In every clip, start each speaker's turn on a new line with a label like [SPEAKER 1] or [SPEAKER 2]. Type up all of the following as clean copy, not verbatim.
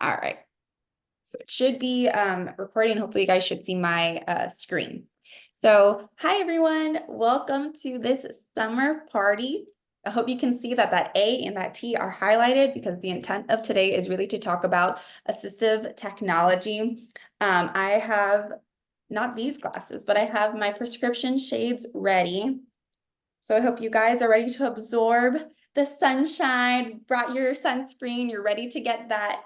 [SPEAKER 1] All right. So it should be recording. Hopefully you guys should see my screen. So hi everyone, welcome to this summer party. I hope you can see that A and that T are highlighted because the intent of today is really to talk about assistive technology. I have not these glasses, but I have my prescription shades ready. So I hope you guys are ready to absorb the sunshine, brought your sunscreen, you're ready to get that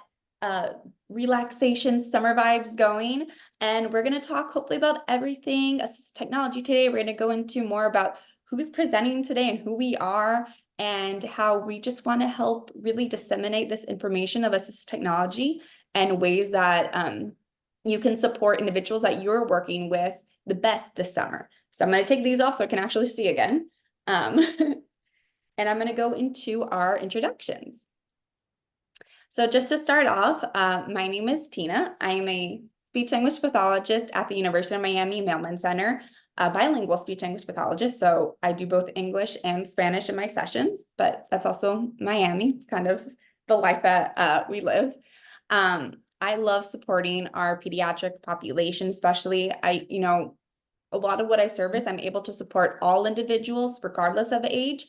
[SPEAKER 1] relaxation summer vibes going. And we're going to talk hopefully about everything assistive technology today. We're going to go into more about who's presenting today and who we are and how we just want to help really disseminate this information of assistive technology and ways that you can support individuals that you're working with the best this summer. So I'm going to take these off so I can actually see again. And I'm going to go into our introductions. So just to start off, my name is Tina. I am a speech-language pathologist at the University of Miami Mailman Center, a bilingual speech-language pathologist. So I do both English and Spanish in my sessions, but that's also Miami. It's kind of the life that we live. I love supporting our pediatric population, especially a lot of what I service, I'm able to support all individuals regardless of age,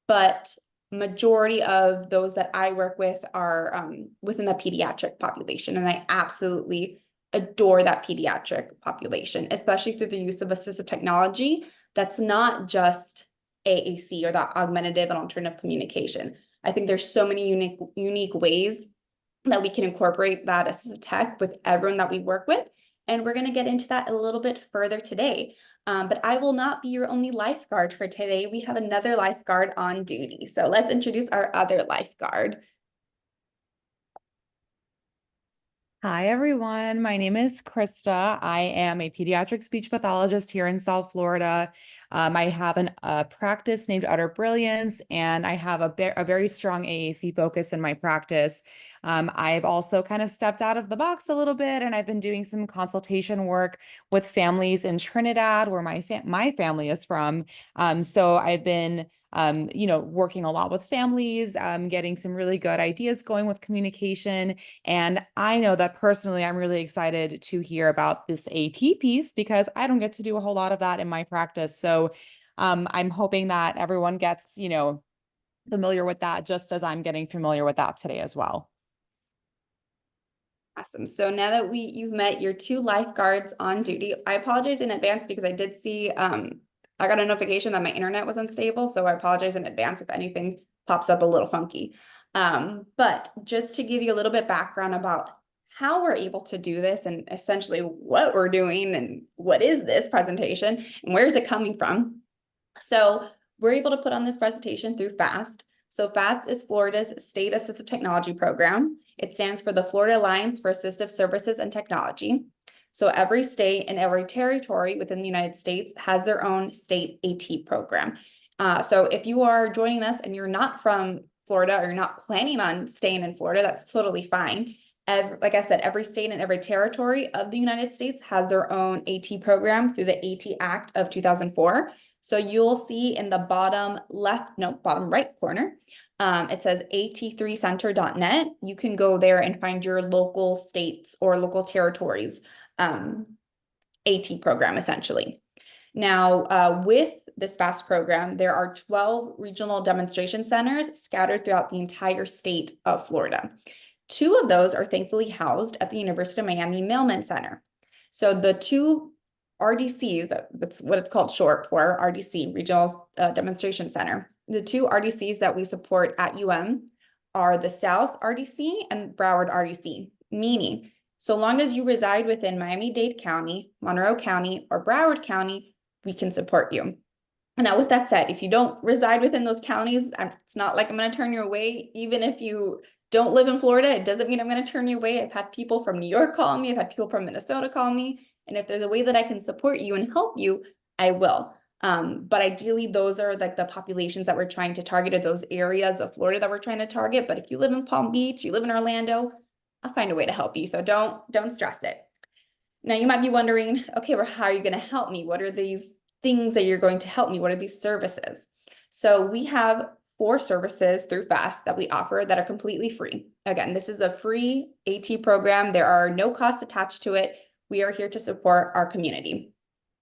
[SPEAKER 1] but majority of those that I work with are within the pediatric population. And I absolutely adore that pediatric population, especially through the use of assistive technology. That's not just AAC or that augmentative and alternative communication. I think there's so many unique ways that we can incorporate that assistive tech with everyone that we work with. And we're going to get into that a little bit further today. But I will not be your only lifeguard for today. We have another lifeguard on duty. So let's introduce our other lifeguard.
[SPEAKER 2] Hi, everyone. My name is Krista. I am a pediatric speech pathologist here in South Florida. I have a practice named Utter Brilliance, and I have a very strong AAC focus in my practice. I've also kind of stepped out of the box a little bit, and I've been doing some consultation work with families in Trinidad, where my family is from. So I've been working a lot with families, getting some really good ideas going with communication. And I know that personally, I'm really excited to hear about this AT piece because I don't get to do a whole lot of that in my practice. So I'm hoping that everyone gets, familiar with that just as I'm getting familiar with that today as well.
[SPEAKER 1] Awesome. So now that you've met your two lifeguards on duty, I apologize in advance because I did see I got a notification that my internet was unstable. So I apologize in advance if anything pops up a little funky. But just to give you a little bit background about how we're able to do this and essentially what we're doing and what is this presentation and where is it coming from. So we're able to put on this presentation through FAST. So FAST is Florida's State Assistive Technology Program. It stands for the Florida Alliance for Assistive Services and Technology. So every state and every territory within the United States has their own state AT program. So if you are joining us and you're not from Florida or you're not planning on staying in Florida, that's totally fine. Like I said, every state and every territory of the United States has their own AT program through the AT Act of 2004. So you'll see in the bottom right corner, it says at3center.net. You can go there and find your local states or local territories AT program essentially. Now, with this FAST program, there are 12 regional demonstration centers scattered throughout the entire state of Florida. 2 of those are thankfully housed at the University of Miami Mailman Center. So the 2 RDCs, that's what it's called short for, RDC, Regional Demonstration Center. The 2 RDCs that we support at UM are the South RDC and Broward RDC, meaning so long as you reside within Miami-Dade County, Monroe County, or Broward County, we can support you. And now with that said, if you don't reside within those counties, it's not like I'm going to turn you away. Even if you don't live in Florida, it doesn't mean I'm going to turn you away. I've had people from New York call me. I've had people from Minnesota call me. And if there's a way that I can support you and help you, I will. But ideally, those are like the populations that we're trying to target, or those areas of Florida that we're trying to target. But if you live in Palm Beach, you live in Orlando, I'll find a way to help you. So don't stress it. Now you might be wondering, okay, well, how are you going to help me? What are these things that you're going to help me? What are these services? So we have 4 services through FAST that we offer that are completely free. Again, this is a free AT program. There are no costs attached to it. We are here to support our community.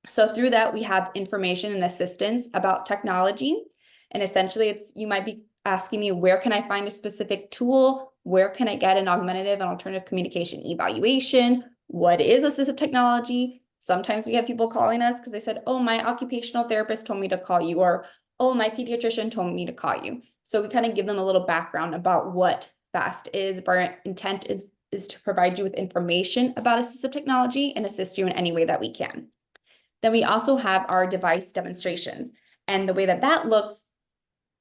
[SPEAKER 1] So through that, we have information and assistance about technology. And essentially, you might be asking me, where can I find a specific tool? Where can I get an augmentative and alternative communication evaluation? What is assistive technology? Sometimes we have people calling us because they said, oh, my occupational therapist told me to call you, or oh, my pediatrician told me to call you. So we kind of give them a little background about what FAST is. But our intent is to provide you with information about assistive technology and assist you in any way that we can. Then we also have our device demonstrations. And the way that that looks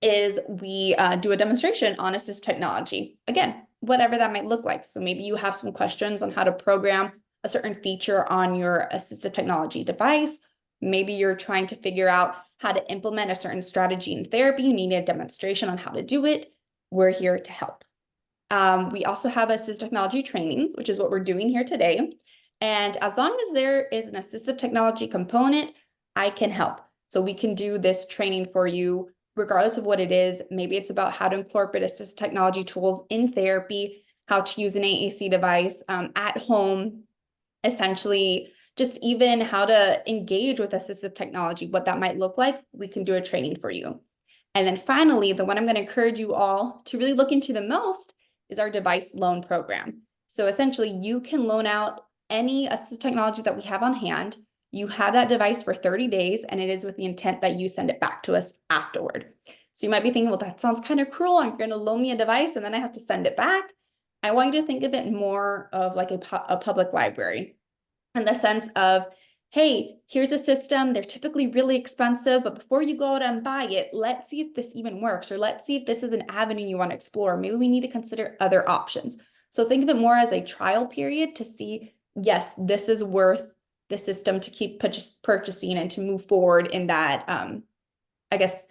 [SPEAKER 1] is we do a demonstration on assistive technology. Again, whatever that might look like. So maybe you have some questions on how to program a certain feature on your assistive technology device. Maybe you're trying to figure out how to implement a certain strategy in therapy. You need a demonstration on how to do it. We're here to help. We also have assistive technology trainings, which is what we're doing here today. And as long as there is an assistive technology component, I can help. So we can do this training for you, regardless of what it is. Maybe it's about how to incorporate assistive technology tools in therapy, how to use an AAC device at home, essentially just even how to engage with assistive technology, what that might look like. We can do a training for you. And then finally, the one I'm going to encourage you all to really look into the most is our device loan program. So essentially, you can loan out any assistive technology that we have on hand. You have that device for 30 days, and it is with the intent that you send it back to us afterward. So you might be thinking, well, that sounds kind of cruel. I'm going to loan me a device and then I have to send it back. I want you to think of it more of like a public library, in the sense of, hey, here's a system. They're typically really expensive, but before you go out and buy it, let's see if this even works, or let's see if this is an avenue you want to explore. Maybe we need to consider other options. So think of it more as a trial period to see, yes, this is worth the system to keep purchasing and to move forward in that, I guess,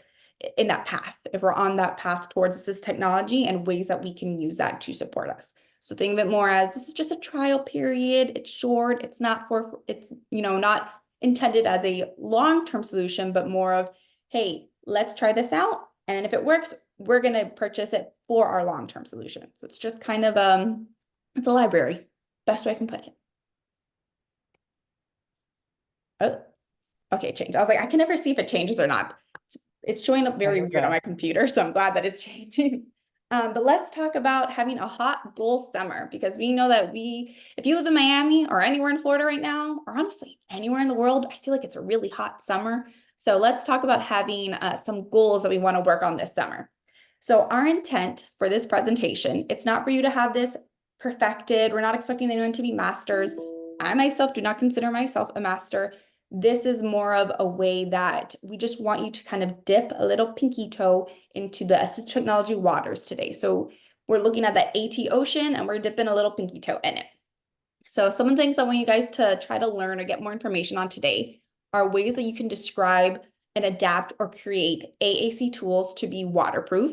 [SPEAKER 1] in that path, if we're on that path towards this technology and ways that we can use that to support us. So think of it more as this is just a trial period. It's short. It's not not intended as a long-term solution, but more of, hey, let's try this out. And if it works, we're going to purchase it for our long-term solution. So it's just kind of, it's a library, best way I can put it. Oh, okay, change. I was like, I can never see if it changes or not. It's showing up very weird on my computer, so I'm glad that it's changing. But let's talk about having a hot goal summer, because we know that if you live in Miami or anywhere in Florida right now, or honestly anywhere in the world, I feel like it's a really hot summer. So let's talk about having some goals that we want to work on this summer. So our intent for this presentation, it's not for you to have this perfected. We're not expecting anyone to be masters. I myself do not consider myself a master. This is more of a way that we just want you to kind of dip a little pinky toe into the assistive technology waters today. So we're looking at the AT ocean and we're dipping a little pinky toe in it. So some of the things I want you guys to try to learn or get more information on today are ways that you can describe and adapt or create AAC tools to be waterproof.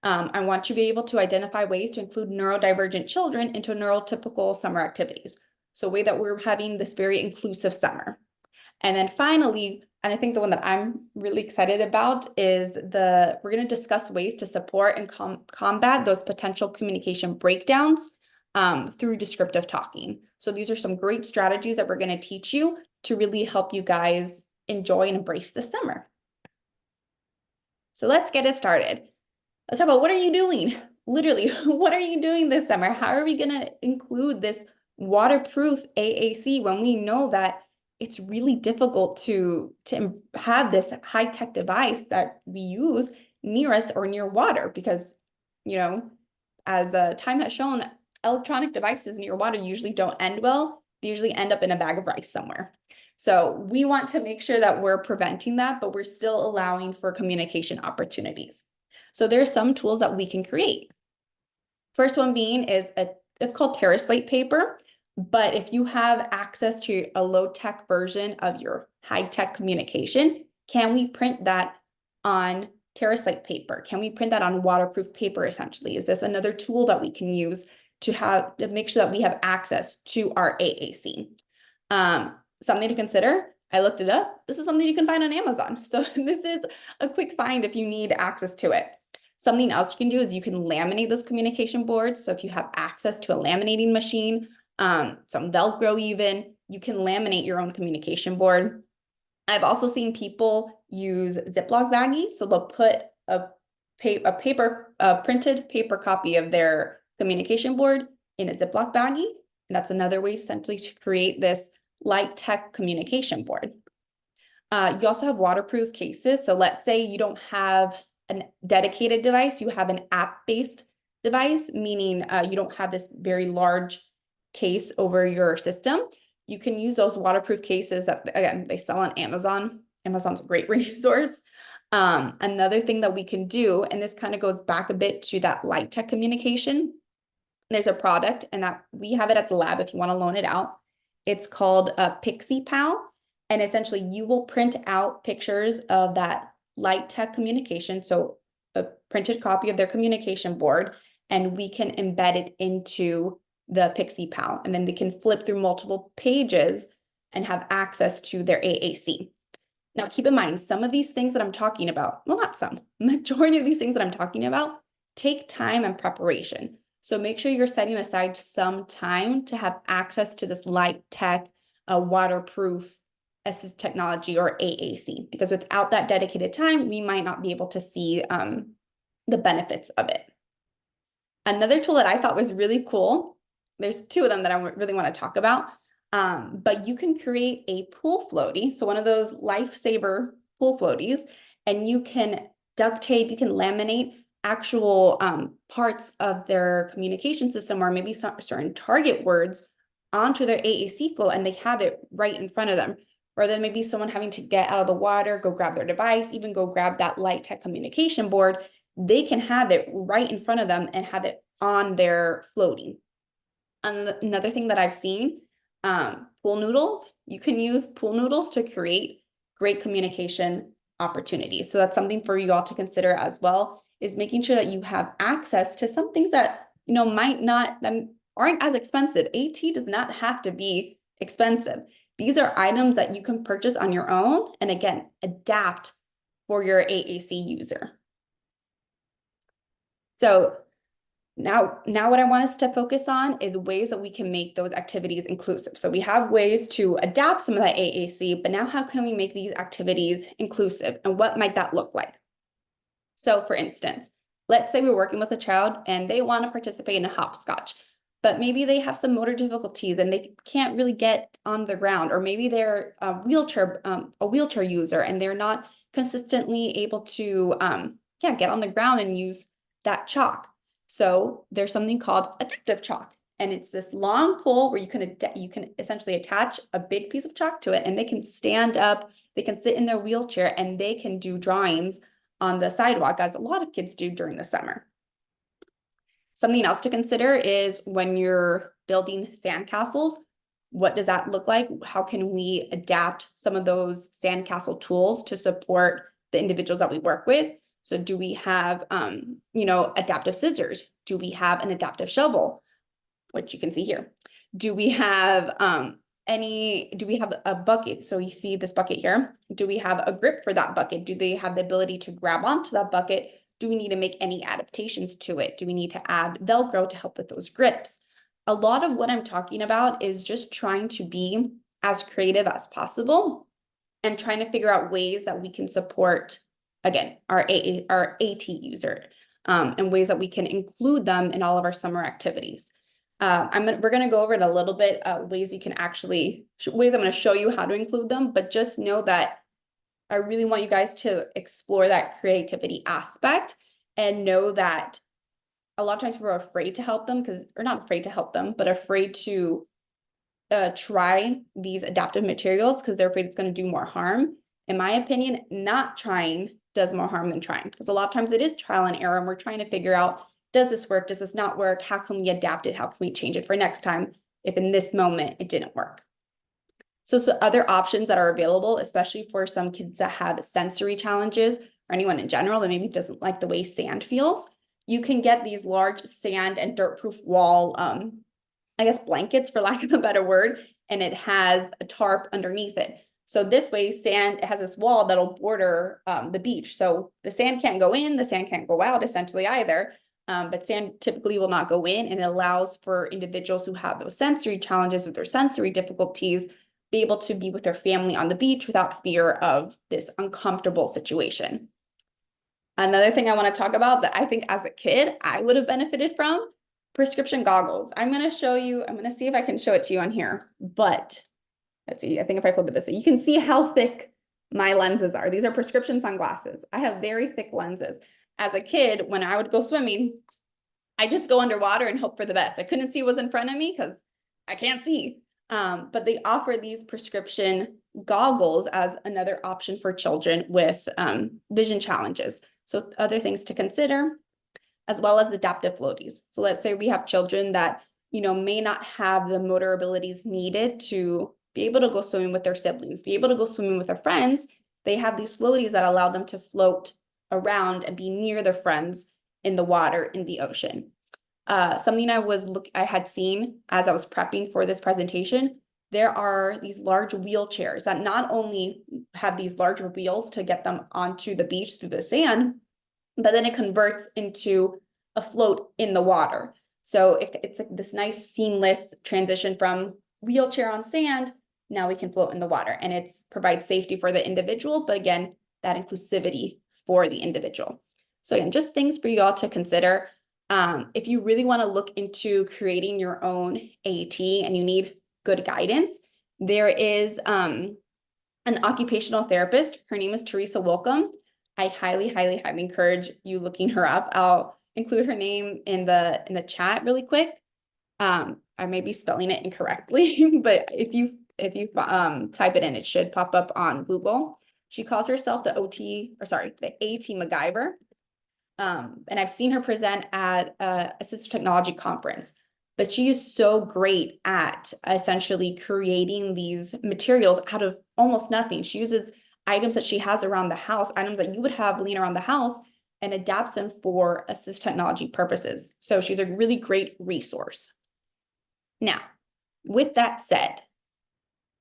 [SPEAKER 1] I want you to be able to identify ways to include neurodivergent children into neurotypical summer activities. So a way that we're having this very inclusive summer. And then finally, and I think the one that I'm really excited about is we're going to discuss ways to support and combat those potential communication breakdowns through descriptive talking. So these are some great strategies that we're going to teach you to really help you guys enjoy and embrace this summer. So let's get it started. Let's talk about, what are you doing? Literally, what are you doing this summer? How are we going to include this waterproof AAC when we know that it's really difficult to have this high-tech device that we use near us or near water? Because, as time has shown, electronic devices near water usually don't end well. They usually end up in a bag of rice somewhere. So we want to make sure that we're preventing that, but we're still allowing for communication opportunities. So there's some tools that we can create. First one being it's called TerraSlate paper. But if you have access to a low-tech version of your high-tech communication, can we print that on TerraSlate paper? Can we print that on waterproof paper, essentially? Is this another tool that we can use to make sure that we have access to our AAC? Something to consider. I looked it up. This is something you can find on Amazon. So this is a quick find if you need access to it. Something else you can do is you can laminate those communication boards. So if you have access to a laminating machine, some Velcro even, you can laminate your own communication board. I've also seen people use Ziploc baggies. So they'll put a printed paper copy of their communication board in a Ziploc baggie. And that's another way essentially to create this light tech communication board. You also have waterproof cases. So let's say you don't have a dedicated device, you have an app-based device, meaning you don't have this very large case over your system. You can use those waterproof cases that, again, they sell on Amazon. Amazon's a great resource. Another thing that we can do, and this kind of goes back a bit to that light tech communication, there's a product, and that we have it at the lab if you want to loan it out. It's called pArTy. And essentially you will print out pictures of that light tech communication. So a printed copy of their communication board, and we can embed it into the pArTy. And then they can flip through multiple pages and have access to their AAC. Now, keep in mind, some of these things that I'm talking about, well, not some, majority of these things that I'm talking about take time and preparation. So make sure you're setting aside some time to have access to this light tech, waterproof assist technology or AAC, because without that dedicated time, we might not be able to see the benefits of it. Another tool that I thought was really cool, there's two of them that I really want to talk about, but you can create a pool floaty, so one of those lifesaver pool floaties, and you can duct tape, you can laminate actual parts of their communication system or maybe certain target words onto their AAC flow, and they have it right in front of them. Or then maybe someone having to get out of the water, go grab their device, even go grab that light tech communication board, they can have it right in front of them and have it on their floating. Another thing that I've seen, pool noodles. You can use pool noodles to create great communication opportunities. So that's something for you all to consider as well, is making sure that you have access to some things that, you know, aren't as expensive. AT does not have to be expensive. These are items that you can purchase on your own and, again, adapt for your AAC user. So now what I want us to focus on is ways that we can make those activities inclusive. So we have ways to adapt some of that AAC, but now how can we make these activities inclusive, and what might that look like? So for instance, let's say we're working with a child and they want to participate in a hopscotch, but maybe they have some motor difficulties and they can't really get on the ground, or maybe they're a wheelchair user and they're not consistently able to get on the ground and use that chalk. So there's something called adaptive chalk, and it's this long pole where you can essentially attach a big piece of chalk to it, and they can stand up, they can sit in their wheelchair, and they can do drawings on the sidewalk, as a lot of kids do during the summer. Something else to consider is when you're building sandcastles, what does that look like? How can we adapt some of those sandcastle tools to support the individuals that we work with? So do we have, adaptive scissors? Do we have an adaptive shovel, which you can see here? Do we have a bucket? So you see this bucket here. Do we have a grip for that bucket? Do they have the ability to grab onto that bucket? Do we need to make any adaptations to it? Do we need to add Velcro to help with those grips? A lot of what I'm talking about is just trying to be as creative as possible and trying to figure out ways that we can support, again, our AT user, and ways that we can include them in all of our summer activities. We're going to go over it a little bit, ways I'm going to show you how to include them, but just know that I really want you guys to explore that creativity aspect and know that a lot of times we're afraid to help them or not afraid to help them, but afraid to try these adaptive materials because they're afraid it's going to do more harm. In my opinion, not trying does more harm than trying, because a lot of times it is trial and error and we're trying to figure out, does this work? Does this not work? How can we adapt it? How can we change it for next time if in this moment it didn't work? So other options that are available, especially for some kids that have sensory challenges or anyone in general that maybe doesn't like the way sand feels, you can get these large sand and dirt-proof wall, blankets, for lack of a better word, and it has a tarp underneath it. So this way, sand has this wall that'll border the beach. So the sand can't go in, the sand can't go out essentially either. But sand typically will not go in, and it allows for individuals who have those sensory challenges with their sensory difficulties be able to be with their family on the beach without fear of this uncomfortable situation. Another thing I want to talk about that I think as a kid, I would have benefited from, prescription goggles. I'm going to show you, I'm going to see if I can show it to you on here, but let's see, I think if I flip it this way, you can see how thick my lenses are. These are prescription sunglasses. I have very thick lenses. As a kid, when I would go swimming, I just go underwater and hope for the best. I couldn't see what's in front of me because I can't see. But they offer these prescription goggles as another option for children with vision challenges. So other things to consider, as well as adaptive floaties. So let's say we have children that, may not have the motor abilities needed to be able to go swimming with their siblings, be able to go swimming with their friends. They have these floaties that allow them to float around and be near their friends in the water, in the ocean. Something I had seen as I was prepping for this presentation, there are these large wheelchairs that not only have these larger wheels to get them onto the beach through the sand, but then it converts into a float in the water. So it's like this nice seamless transition from wheelchair on sand. Now we can float in the water, and it provides safety for the individual, but again, that inclusivity for the individual. So again, just things for you all to consider. If you really want to look into creating your own AT and you need good guidance, there is an occupational therapist. Her name is Teresa Wilcom. I highly, highly, highly encourage you looking her up. I'll include her name in the chat really quick. I may be spelling it incorrectly, but if you type it in, it should pop up on Google. She calls herself the AT MacGyver. And I've seen her present at a assistive technology conference, but she is so great at essentially creating these materials out of almost nothing. She uses items that she has around the house, items that you would have laying around the house, and adapts them for assistive technology purposes. So she's a really great resource. Now, with that said,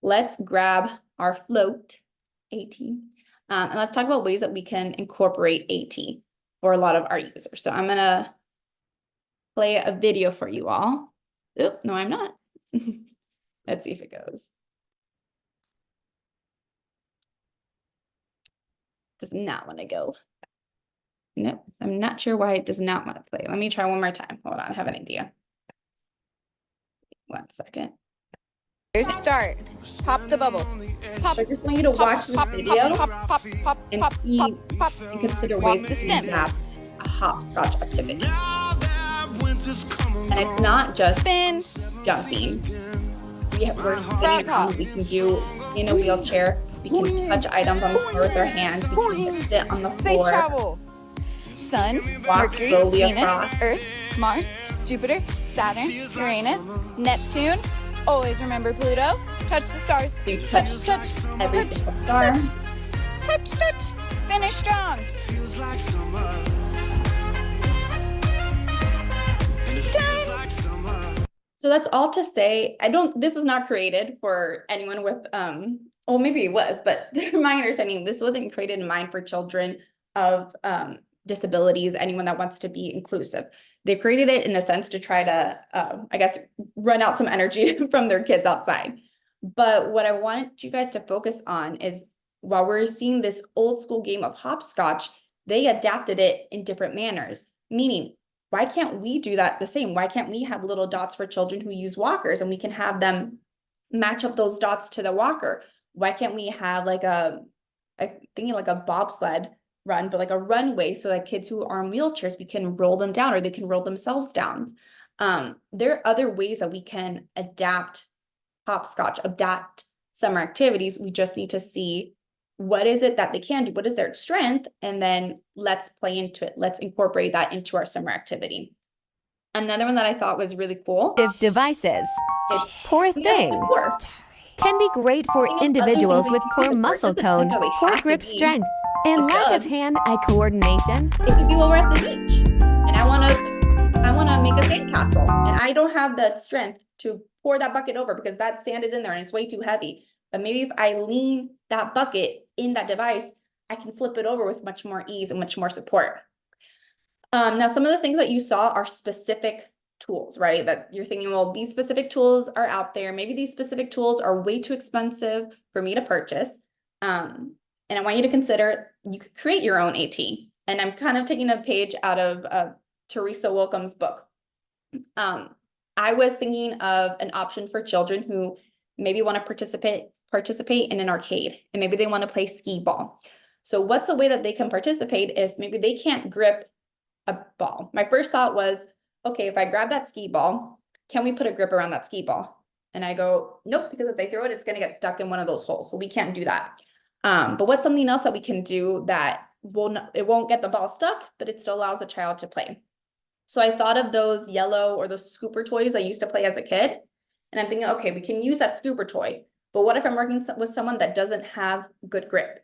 [SPEAKER 1] let's grab our float AT, and let's talk about ways that we can incorporate AT for a lot of our users. So I'm gonna play a video for you all. Oop, no, I'm not. Let's see if it goes. Does not want to go. Nope, I'm not sure why it does not want to play. Let me try one more time. Hold on, I have an idea. 1 second.
[SPEAKER 3] Here's start. Pop the bubbles. Pop.
[SPEAKER 1] So I just want you to watch this video
[SPEAKER 3] pop,
[SPEAKER 1] and see and consider ways to adapt a hopscotch activity. And it's not just
[SPEAKER 3] Spin.
[SPEAKER 1] jumping. We're sitting around, we can do in a wheelchair. We can touch items on the floor with our hands. We can sit on the
[SPEAKER 3] Space
[SPEAKER 1] floor.
[SPEAKER 3] travel. Sun,
[SPEAKER 1] Walk
[SPEAKER 3] Mercury,
[SPEAKER 1] slowly
[SPEAKER 3] Venus,
[SPEAKER 1] across.
[SPEAKER 3] Earth, Mars, Jupiter, Saturn, Uranus, Neptune. Always remember Pluto. Touch the stars.
[SPEAKER 1] You touch every single star.
[SPEAKER 3] Touch. Finish strong.
[SPEAKER 1] So that's all to say, this is not created for anyone with, well, maybe it was, but my understanding, this wasn't created in mind for children of disabilities, anyone that wants to be inclusive. They created it in a sense to try to, I guess, run out some energy from their kids outside. But what I want you guys to focus on is, while we're seeing this old school game of hopscotch, they adapted it in different manners, meaning, why can't we do that the same? Why can't we have little dots for children who use walkers, and we can have them match up those dots to the walker? Why can't we have like a bobsled run, but like a runway, so that kids who are in wheelchairs, we can roll them down, or they can roll themselves down? There are other ways that we can adapt hopscotch, adapt summer activities. We just need to see what is it that they can do, what is their strength, and then let's play into it. Let's incorporate that into our summer activity. Another one that I thought was really cool.
[SPEAKER 4] Devices.
[SPEAKER 1] is
[SPEAKER 4] Poor thing.
[SPEAKER 1] Poor.
[SPEAKER 4] Can be great for individuals with poor muscle tone, poor grip strength, and lack of hand-eye coordination.
[SPEAKER 1] It could be while we're at the beach, and I wanna make a sand castle, and I don't have the strength to pour that bucket over because that sand is in there and it's way too heavy. But maybe if I lean that bucket in that device, I can flip it over with much more ease and much more support. Now, some of the things that you saw are specific tools, right? That you're thinking, well, these specific tools are out there. Maybe these specific tools are way too expensive for me to purchase. And I want you to consider you could create your own AT. And I'm kind of taking a page out of Teresa Wilkins' book. I was thinking of an option for children who maybe want to participate in an arcade, and maybe they want to play skee ball. So what's a way that they can participate if maybe they can't grip a ball? My first thought was, okay, if I grab that skee ball, can we put a grip around that skee ball? And I go, nope, because if they throw it, it's going to get stuck in one of those holes. So we can't do that. But what's something else that we can do that it won't get the ball stuck, but it still allows a child to play? So I thought of those yellow or those scooper toys I used to play as a kid. And I'm thinking, okay, we can use that scooper toy, but what if I'm working with someone that doesn't have good grip?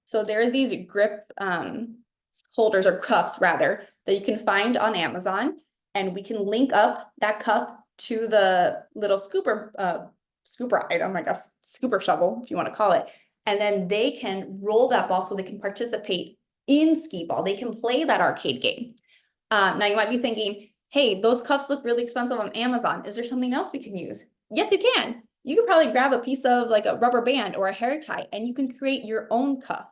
[SPEAKER 1] So there are these grip holders, or cuffs rather, that you can find on Amazon, and we can link up that cuff to the little scooper item, I guess, scooper shovel, if you want to call it. And then they can roll that ball so they can participate in skee ball. They can play that arcade game. Now you might be thinking, hey, those cuffs look really expensive on Amazon. Is there something else we can use? Yes, you can. You could probably grab a piece of like a rubber band or a hair tie, and you can create your own cuff.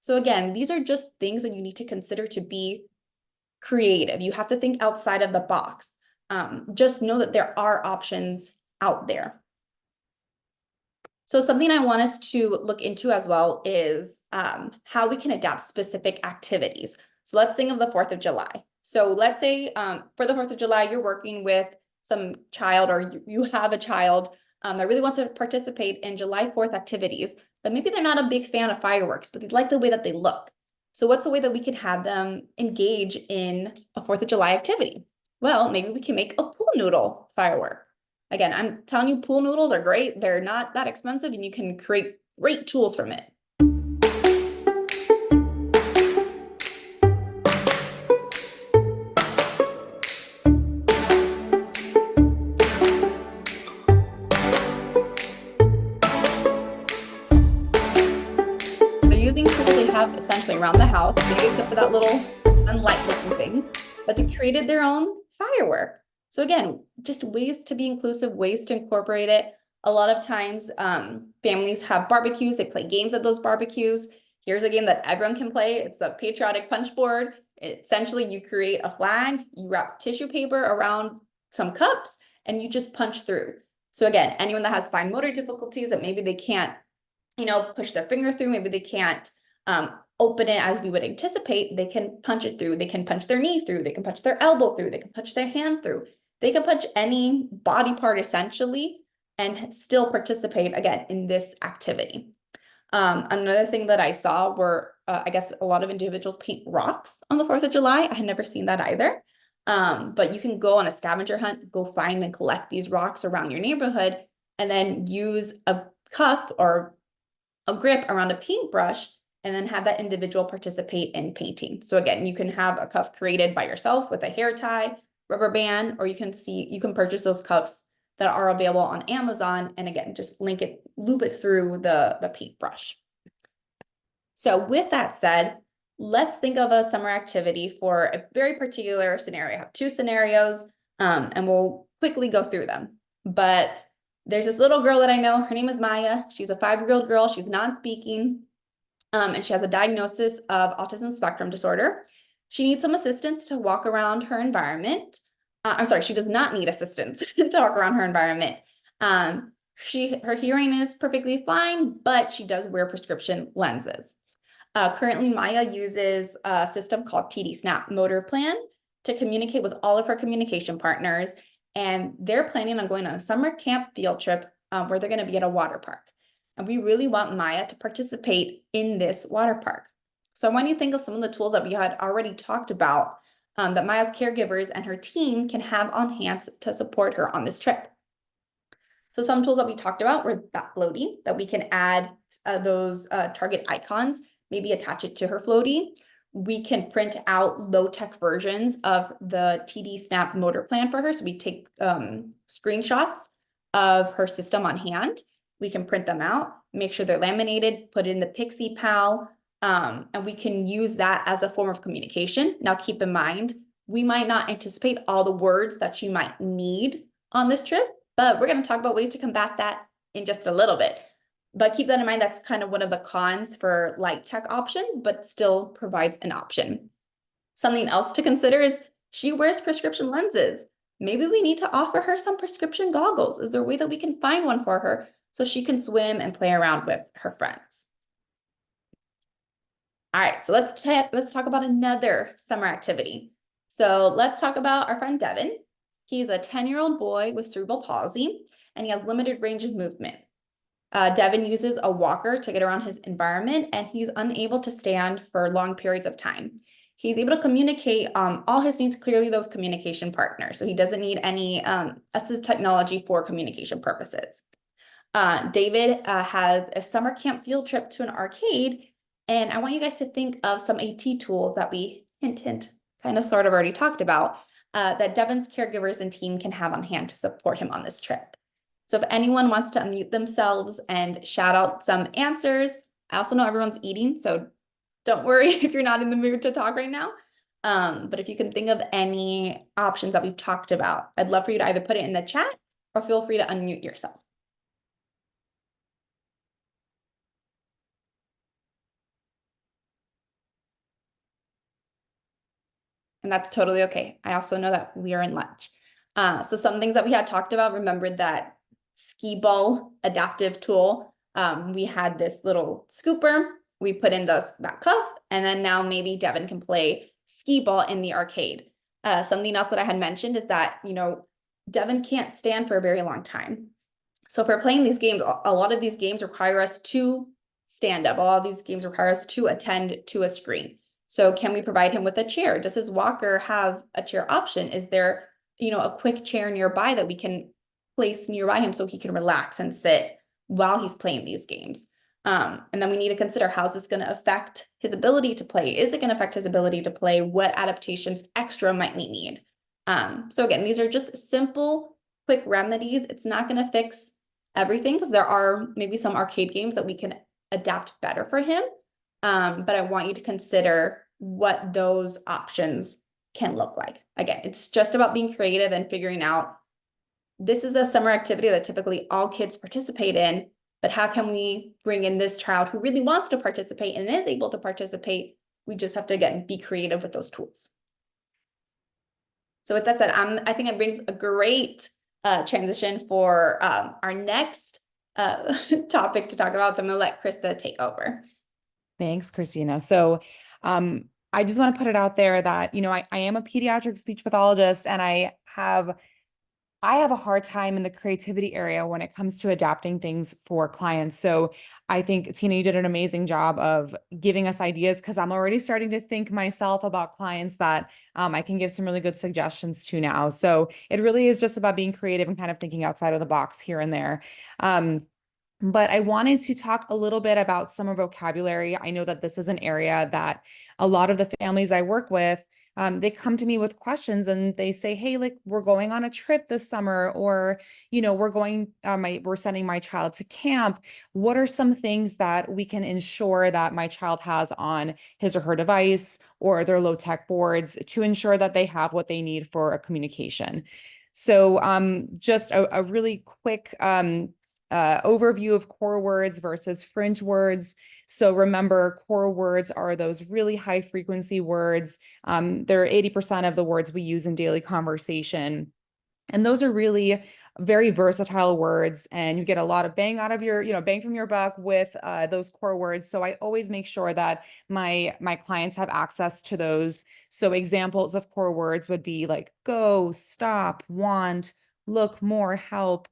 [SPEAKER 1] So again, these are just things that you need to consider to be creative. You have to think outside of the box. Just know that there are options out there. So something I want us to look into as well is how we can adapt specific activities. So let's think of the 4th of July. So let's say for the 4th of July, you're working with some child, or you have a child that really wants to participate in July 4th activities, but maybe they're not a big fan of fireworks, but they like the way that they look. So what's a way that we can have them engage in a 4th of July activity? Well, maybe we can make a pool noodle firework. Again, I'm telling you, pool noodles are great. They're not that expensive, and you can create great tools from it. Using tools they have essentially around the house, maybe except for that little unlight looking thing, but they created their own firework. So again, just ways to be inclusive, ways to incorporate it. A lot of times families have barbecues, they play games at those barbecues. Here's a game that everyone can play. It's a patriotic punch board. Essentially, you create a flag, you wrap tissue paper around some cups, and you just punch through. So again, anyone that has fine motor difficulties that maybe they can't push their finger through, maybe they can't open it as we would anticipate, they can punch it through. They can punch their knee through, they can punch their elbow through, they can punch their hand through. They can punch any body part essentially and still participate again in this activity. Another thing that I saw were, I guess a lot of individuals paint rocks on the 4th of July. I had never seen that either. But you can go on a scavenger hunt, go find and collect these rocks around your neighborhood, and then use a cuff or a grip around a paintbrush, and then have that individual participate in painting. So again, you can have a cuff created by yourself with a hair tie, rubber band, or you can purchase those cuffs that are available on Amazon, and again, just loop it through the paintbrush. So with that said, let's think of a summer activity for a very particular scenario. I have 2 scenarios, and we'll quickly go through them. But there's this little girl that I know, her name is Maya. She's a 5-year-old girl, she's non-speaking, and she has a diagnosis of autism spectrum disorder. She needs some assistance to walk around her environment. I'm sorry, she does not need assistance to walk around her environment. Her hearing is perfectly fine, but she does wear prescription lenses. Currently, Maya uses a system called TD Snap Motor Plan to communicate with all of her communication partners, and they're planning on going on a summer camp field trip where they're going to be at a water park. And we really want Maya to participate in this water park. So I want you to think of some of the tools that we had already talked about that Maya's caregivers and her team can have on hand to support her on this trip. So some tools that we talked about were that floaty, that we can add those target icons, maybe attach it to her floaty. We can print out low-tech versions of the TD Snap Motor Plan for her. So we take screenshots of her system on hand. We can print them out, make sure they're laminated, put it in the Pixie Pal, and we can use that as a form of communication. Now, keep in mind, we might not anticipate all the words that you might need on this trip, but we're going to talk about ways to combat that in just a little bit. But keep that in mind, that's kind of one of the cons for light tech options, but still provides an option. Something else to consider is she wears prescription lenses. Maybe we need to offer her some prescription goggles. Is there a way that we can find one for her so she can swim and play around with her friends? All right, so let's talk about another summer activity. So let's talk about our friend Devin. He's a 10-year-old boy with cerebral palsy, and he has limited range of movement. Devin uses a walker to get around his environment, and he's unable to stand for long periods of time. He's able to communicate all his needs clearly with communication partners, so he doesn't need any assistive technology for communication purposes. David has a summer camp field trip to an arcade, and I want you guys to think of some AT tools that we kind of sort of already talked about that Devin's caregivers and team can have on hand to support him on this trip. So if anyone wants to unmute themselves and shout out some answers, I also know everyone's eating, so don't worry if you're not in the mood to talk right now. But if you can think of any options that we've talked about, I'd love for you to either put it in the chat or feel free to unmute yourself. And that's totally okay. I also know that we are in lunch. So some things that we had talked about, remember that skee ball adaptive tool. We had this little scooper. We put in that cuff, and then now maybe Devin can play skee ball in the arcade. Something else that I had mentioned is that, Devin can't stand for a very long time. So if we're playing these games, a lot of these games require us to stand up. A lot of these games require us to attend to a screen. So can we provide him with a chair? Does his walker have a chair option? Is there, a quick chair nearby that we can place nearby him so he can relax and sit while he's playing these games? And then we need to consider, how's this going to affect his ability to play? Is it going to affect his ability to play? What adaptations extra might we need? So again, these are just simple, quick remedies. It's not going to fix everything because there are maybe some arcade games that we can adapt better for him. But I want you to consider what those options can look like. Again, it's just about being creative and figuring out, this is a summer activity that typically all kids participate in, but how can we bring in this child who really wants to participate and is able to participate? We just have to, again, be creative with those tools. So with that said, I think it brings a great transition for our next topic to talk about. So I'm going to let Krista take over.
[SPEAKER 2] Thanks, Christina. So I just want to put it out there that, I am a pediatric speech pathologist, and I have a hard time in the creativity area when it comes to adapting things for clients. So I think, Tina, you did an amazing job of giving us ideas, because I'm already starting to think myself about clients that I can give some really good suggestions to now. So it really is just about being creative and kind of thinking outside of the box here and there. But I wanted to talk a little bit about summer vocabulary. I know that this is an area that a lot of the families I work with, they come to me with questions, and they say, hey, we're going on a trip this summer, or, we're sending my child to camp. What are some things that we can ensure that my child has on his or her device or their low tech boards to ensure that they have what they need for a communication? So just a really quick overview of core words versus fringe words. So remember, core words are those really high frequency words. They're 80% of the words we use in daily conversation. And those are really very versatile words, and you get a lot of bang from your buck with those core words. So I always make sure that my clients have access to those. So examples of core words would be like go, stop, want, look, more, help.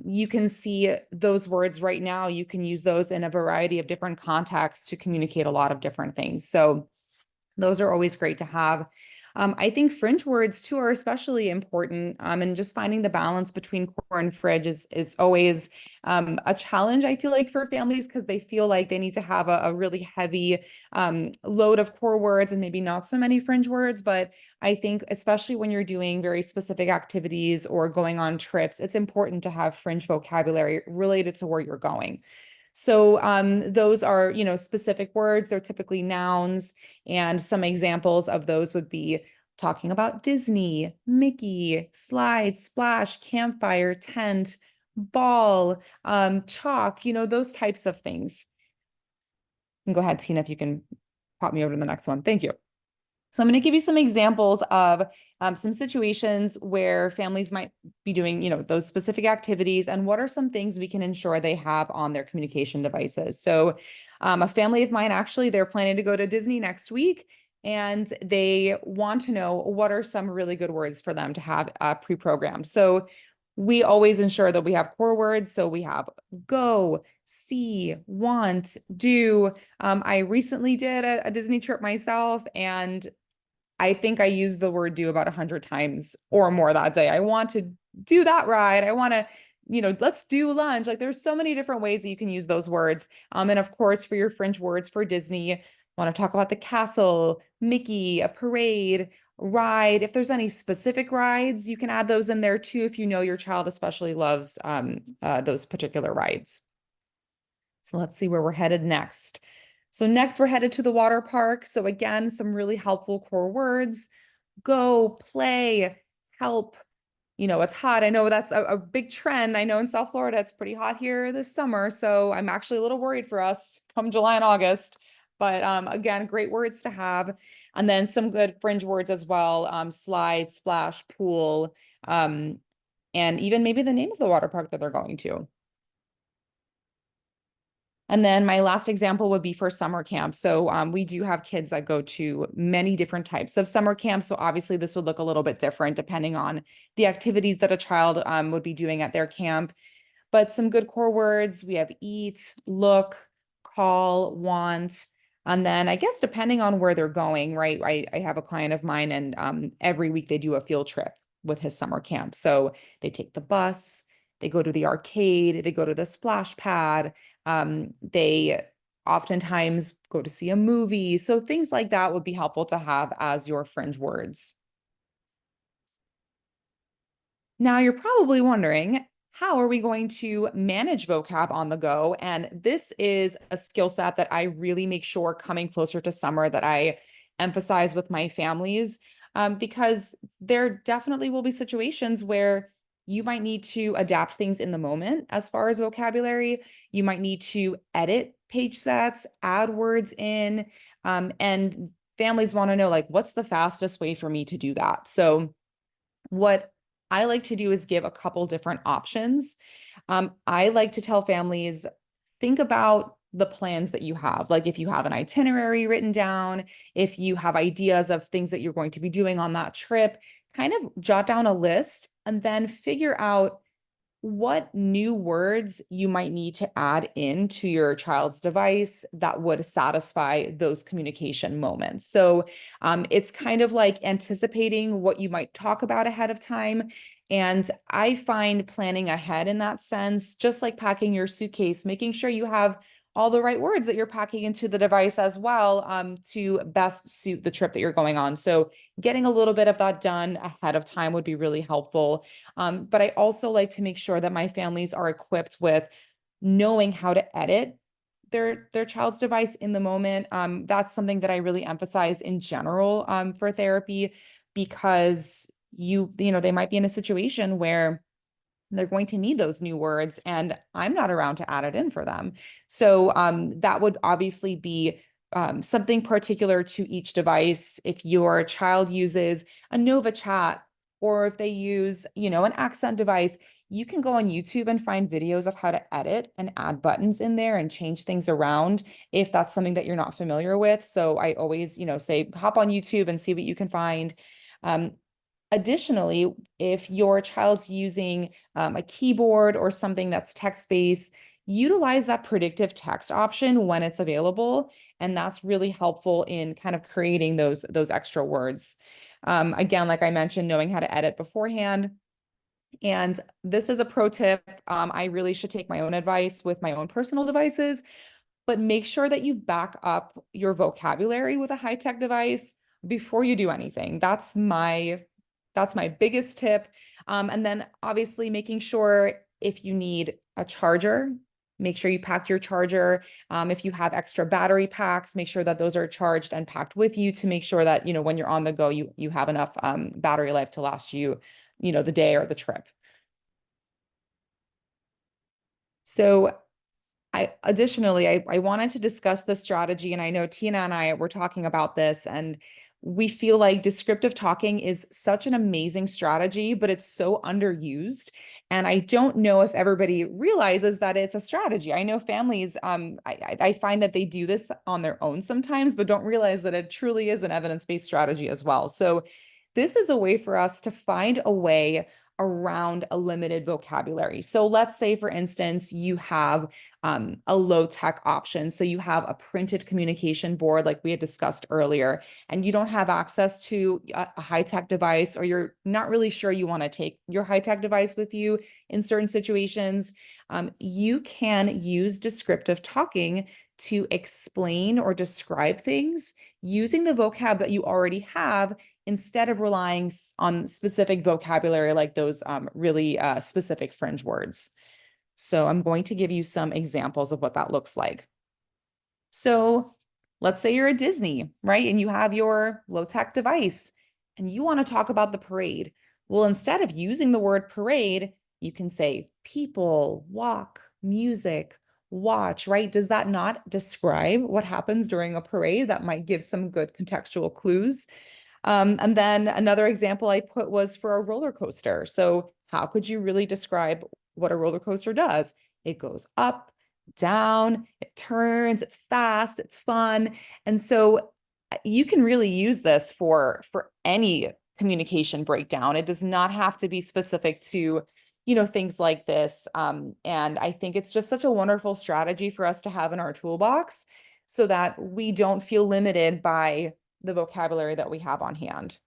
[SPEAKER 2] You can see those words right now. You can use those in a variety of different contexts to communicate a lot of different things. So those are always great to have. I think fringe words too are especially important, and just finding the balance between core and fringe is always a challenge, I feel like, for families, because they feel like they need to have a really heavy load of core words and maybe not so many fringe words. But I think especially when you're doing very specific activities or going on trips, it's important to have fringe vocabulary related to where you're going. So those are, specific words. They're typically nouns. And some examples of those would be talking about Disney, Mickey, slide, splash, campfire, tent, ball, chalk, those types of things. And go ahead, Tina, if you can pop me over to the next one. Thank you. So I'm going to give you some examples of some situations where families might be doing, those specific activities, and what are some things we can ensure they have on their communication devices. So a family of mine, actually, they're planning to go to Disney next week, and they want to know what are some really good words for them to have pre-programmed. So we always ensure that we have core words. So we have go, see, want, do. I recently did a Disney trip myself, and I think I used the word do about 100 times or more that day. I want to do that ride. I want to, let's do lunch. Like, there's so many different ways that you can use those words. And of course, for your fringe words for Disney, want to talk about the castle, Mickey, a parade, ride. If there's any specific rides, you can add those in there too, if you know your child especially loves those particular rides. So let's see where we're headed next. So next we're headed to the water park. So again, some really helpful core words: go, play, help. It's hot. I know that's a big trend. I know in South Florida, it's pretty hot here this summer. So I'm actually a little worried for us come July and August. But again, great words to have. And then some good fringe words as well: slide, splash, pool, and even maybe the name of the water park that they're going to. And then my last example would be for summer camp. So we do have kids that go to many different types of summer camps. So obviously this would look a little bit different depending on the activities that a child would be doing at their camp. But some good core words: we have eat, look, call, want. And then I guess depending on where they're going, right? I have a client of mine, and every week they do a field trip with his summer camp. So they take the bus, they go to the arcade, they go to the splash pad. They oftentimes go to see a movie. So things like that would be helpful to have as your fringe words. Now you're probably wondering, how are we going to manage vocab on the go? And this is a skill set that I really make sure, coming closer to summer, that I emphasize with my families, because there definitely will be situations where you might need to adapt things in the moment as far as vocabulary. You might need to edit page sets, add words in, and families want to know, like, what's the fastest way for me to do that? So what I like to do is give a couple different options. I like to tell families, think about the plans that you have. Like, if you have an itinerary written down, if you have ideas of things that you're going to be doing on that trip, kind of jot down a list and then figure out what new words you might need to add into your child's device that would satisfy those communication moments. So it's kind of like anticipating what you might talk about ahead of time. And I find planning ahead in that sense, just like packing your suitcase, making sure you have all the right words that you're packing into the device as well, to best suit the trip that you're going on. So getting a little bit of that done ahead of time would be really helpful. But I also like to make sure that my families are equipped with knowing how to edit their child's device in the moment. That's something that I really emphasize in general for therapy, because they might be in a situation where they're going to need those new words, and I'm not around to add it in for them. So that would obviously be something particular to each device. If your child uses a Nova Chat, or if they use, an accent device, you can go on YouTube and find videos of how to edit and add buttons in there and change things around if that's something that you're not familiar with. So I always, say, hop on YouTube and see what you can find. Additionally, if your child's using a keyboard or something that's text-based, utilize that predictive text option when it's available. And that's really helpful in kind of creating those extra words. Again, like I mentioned, knowing how to edit beforehand. And this is a pro tip. I really should take my own advice with my own personal devices, but make sure that you back up your vocabulary with a high-tech device before you do anything. That's my biggest tip. And then obviously making sure if you need a charger, make sure you pack your charger. If you have extra battery packs, make sure that those are charged and packed with you to make sure that, when you're on the go, you have enough battery life to last you, the day or the trip. So additionally, I wanted to discuss the strategy, and I know Tina and I were talking about this, and we feel like descriptive talking is such an amazing strategy, but it's so underused. And I don't know if everybody realizes that it's a strategy. I know families, I find that they do this on their own sometimes, but don't realize that it truly is an evidence-based strategy as well. So this is a way for us to find a way around a limited vocabulary. So let's say, for instance, you have a low tech option. So you have a printed communication board, like we had discussed earlier, and you don't have access to a high tech device, or you're not really sure you want to take your high tech device with you in certain situations. You can use descriptive talking to explain or describe things using the vocab that you already have, instead of relying on specific vocabulary like those really specific fringe words. So I'm going to give you some examples of what that looks like. So let's say you're at Disney, right? And you have your low-tech device and you want to talk about the parade. Well, instead of using the word parade, you can say people, walk, music, watch, right? Does that not describe what happens during a parade? That might give some good contextual clues. And then another example I put was for a roller coaster. So how could you really describe what a roller coaster does? It goes up, down, it turns, it's fast, it's fun. And so you can really use this for any communication breakdown. It does not have to be specific to, things like this. And I think it's just such a wonderful strategy for us to have in our toolbox so that we don't feel limited by the vocabulary that we have on hand.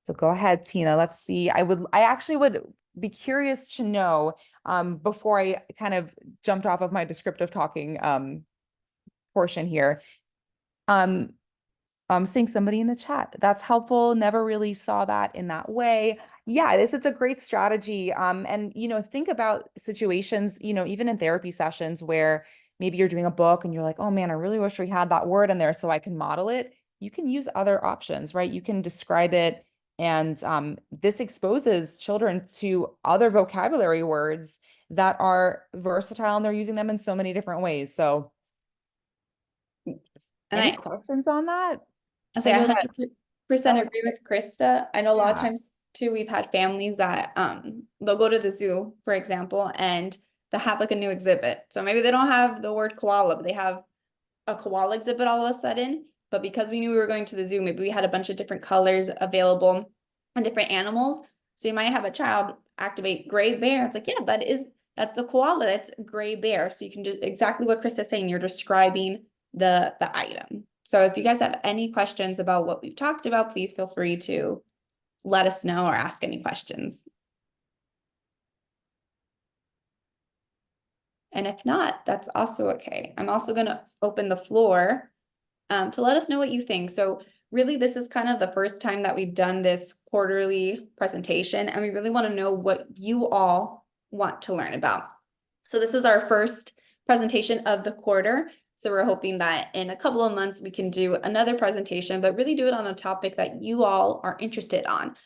[SPEAKER 2] So go ahead, Tina. Let's see. I actually would be curious to know, before I kind of jumped off of my descriptive talking portion here. I'm seeing somebody in the chat. That's helpful. Never really saw that in that way. Yeah, it's a great strategy. And think about situations, even in therapy sessions where maybe you're doing a book and you're like, oh man, I really wish we had that word in there so I can model it. You can use other options, right? You can describe it. And this exposes children to other vocabulary words that are versatile, and they're using them in so many different ways. So any questions on that?
[SPEAKER 1] I say 100% agree with Krista. I know a lot of times too, we've had families that they'll go to the zoo, for example, and they have like a new exhibit. So maybe they don't have the word koala, but they have a koala exhibit all of a sudden. But because we knew we were going to the zoo, maybe we had a bunch of different colors available and different animals. So you might have a child activate gray bear. It's like, yeah, that's the koala. That's gray bear. So you can do exactly what Krista's saying. You're describing the item. So if you guys have any questions about what we've talked about, please feel free to let us know or ask any questions. And if not, that's also okay. I'm also going to open the floor to let us know what you think. So really, this is kind of the first time that we've done this quarterly presentation, and we really want to know what you all want to learn about. So this is our first presentation of the quarter. So we're hoping that in a couple of months, we can do another presentation, but really do it on a topic that you all are interested on.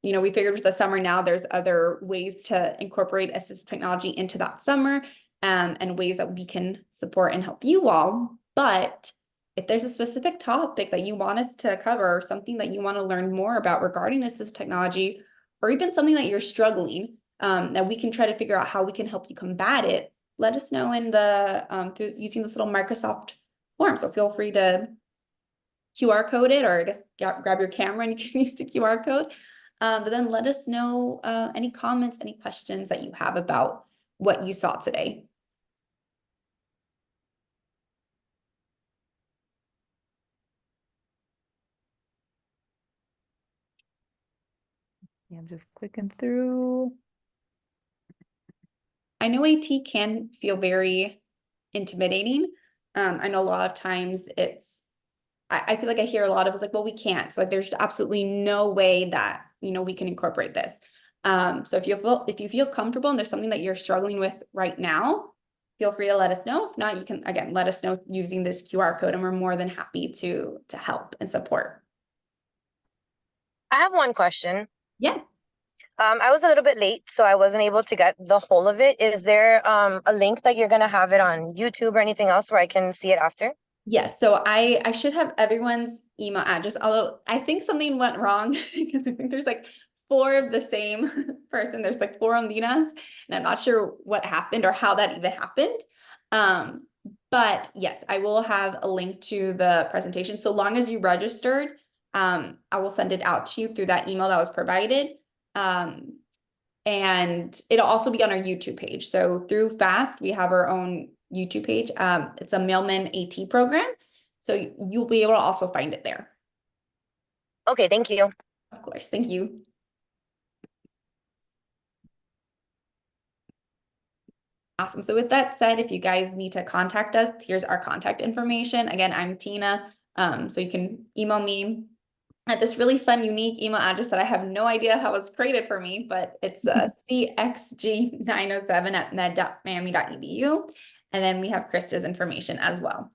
[SPEAKER 1] We figured with the summer now, there's other ways to incorporate assistive technology into that summer, and ways that we can support and help you all. But if there's a specific topic that you want us to cover, or something that you want to learn more about regarding assistive technology, or even something that you're struggling, that we can try to figure out how we can help you combat it, let us know in the through using this little Microsoft form. So feel free to QR code it, or I guess grab your camera and you can use the QR code. But then let us know any comments, any questions that you have about what you saw today.
[SPEAKER 2] see, I'm just clicking through.
[SPEAKER 1] I know AT can feel very intimidating. I know a lot of times I feel like I hear a lot of it's like, well, we can't. So like, there's absolutely no way that, we can incorporate this. So if you feel comfortable and there's something that you're struggling with right now, feel free to let us know. If not, you can, again, let us know using this QR code and we're more than happy to help and support.
[SPEAKER 5] I have one question.
[SPEAKER 1] Yeah.
[SPEAKER 5] I was a little bit late, so I wasn't able to get the whole of it. Is there a link that you're gonna have it on YouTube or anything else where I can see it after?
[SPEAKER 1] Yes, so I should have everyone's email address, although I think something went wrong because I think there's like 4 of the same person. There's like 4 Ondinas, and I'm not sure what happened or how that even happened. But yes, I will have a link to the presentation. So long as you registered, I will send it out to you through that email that was provided. And it'll also be on our YouTube page. So through FAST, we have our own YouTube page. It's a Mailman AT program. So you'll be able to also find it there.
[SPEAKER 5] Okay, thank you.
[SPEAKER 1] Of course, thank you. Awesome. So with that said, if you guys need to contact us, here's our contact information. Again, I'm Tina. So you can email me at this really fun, unique email address that I have no idea how it was created for me, but it's cxg907@med.miami.edu. And then we have Krista's information as well.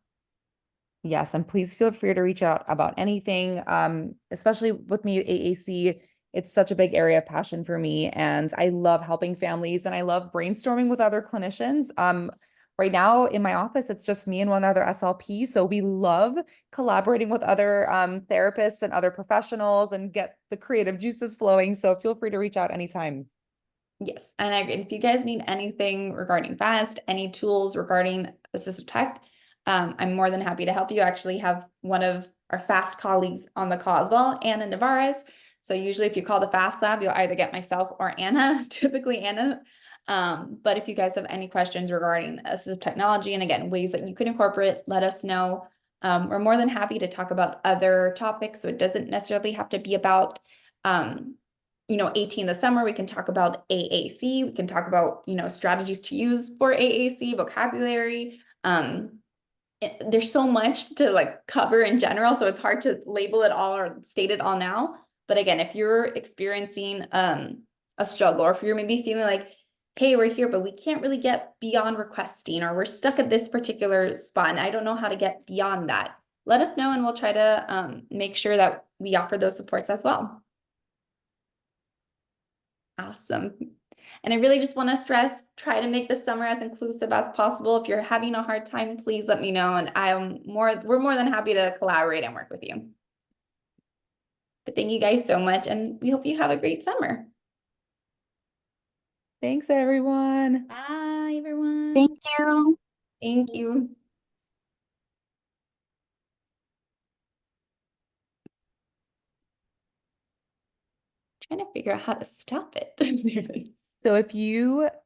[SPEAKER 2] Yes, and please feel free to reach out about anything, especially with me, AAC. It's such a big area of passion for me, and I love helping families, and I love brainstorming with other clinicians. Right now in my office, it's just me and one other SLP, so we love collaborating with other therapists and other professionals and get the creative juices flowing. So feel free to reach out anytime.
[SPEAKER 1] Yes, and if you guys need anything regarding FAST, any tools regarding assistive tech, I'm more than happy to help you. I actually have one of our FAST colleagues on the call as well, Anna Navarez. So usually if you call the FAST lab, you'll either get myself or Anna, typically Anna. But if you guys have any questions regarding assistive technology, and again, ways that you can incorporate, let us know. We're more than happy to talk about other topics. So it doesn't necessarily have to be about, AT in the summer. We can talk about AAC. We can talk about, strategies to use for AAC, vocabulary. There's so much to like cover in general, so it's hard to label it all or state it all now. But again, if you're experiencing a struggle, or if you're maybe feeling like, hey, we're here, but we can't really get beyond requesting, or we're stuck at this particular spot and I don't know how to get beyond that, let us know and we'll try to make sure that we offer those supports as well. Awesome. And I really just want to stress, try to make the summer as inclusive as possible. If you're having a hard time, please let me know. And we're more than happy to collaborate and work with you. But thank you guys so much. And we hope you have a great summer.
[SPEAKER 2] Thanks, everyone.
[SPEAKER 1] Bye, everyone.
[SPEAKER 6] Thank you.
[SPEAKER 1] Thank you. Trying to figure out how to stop it.
[SPEAKER 2] So if you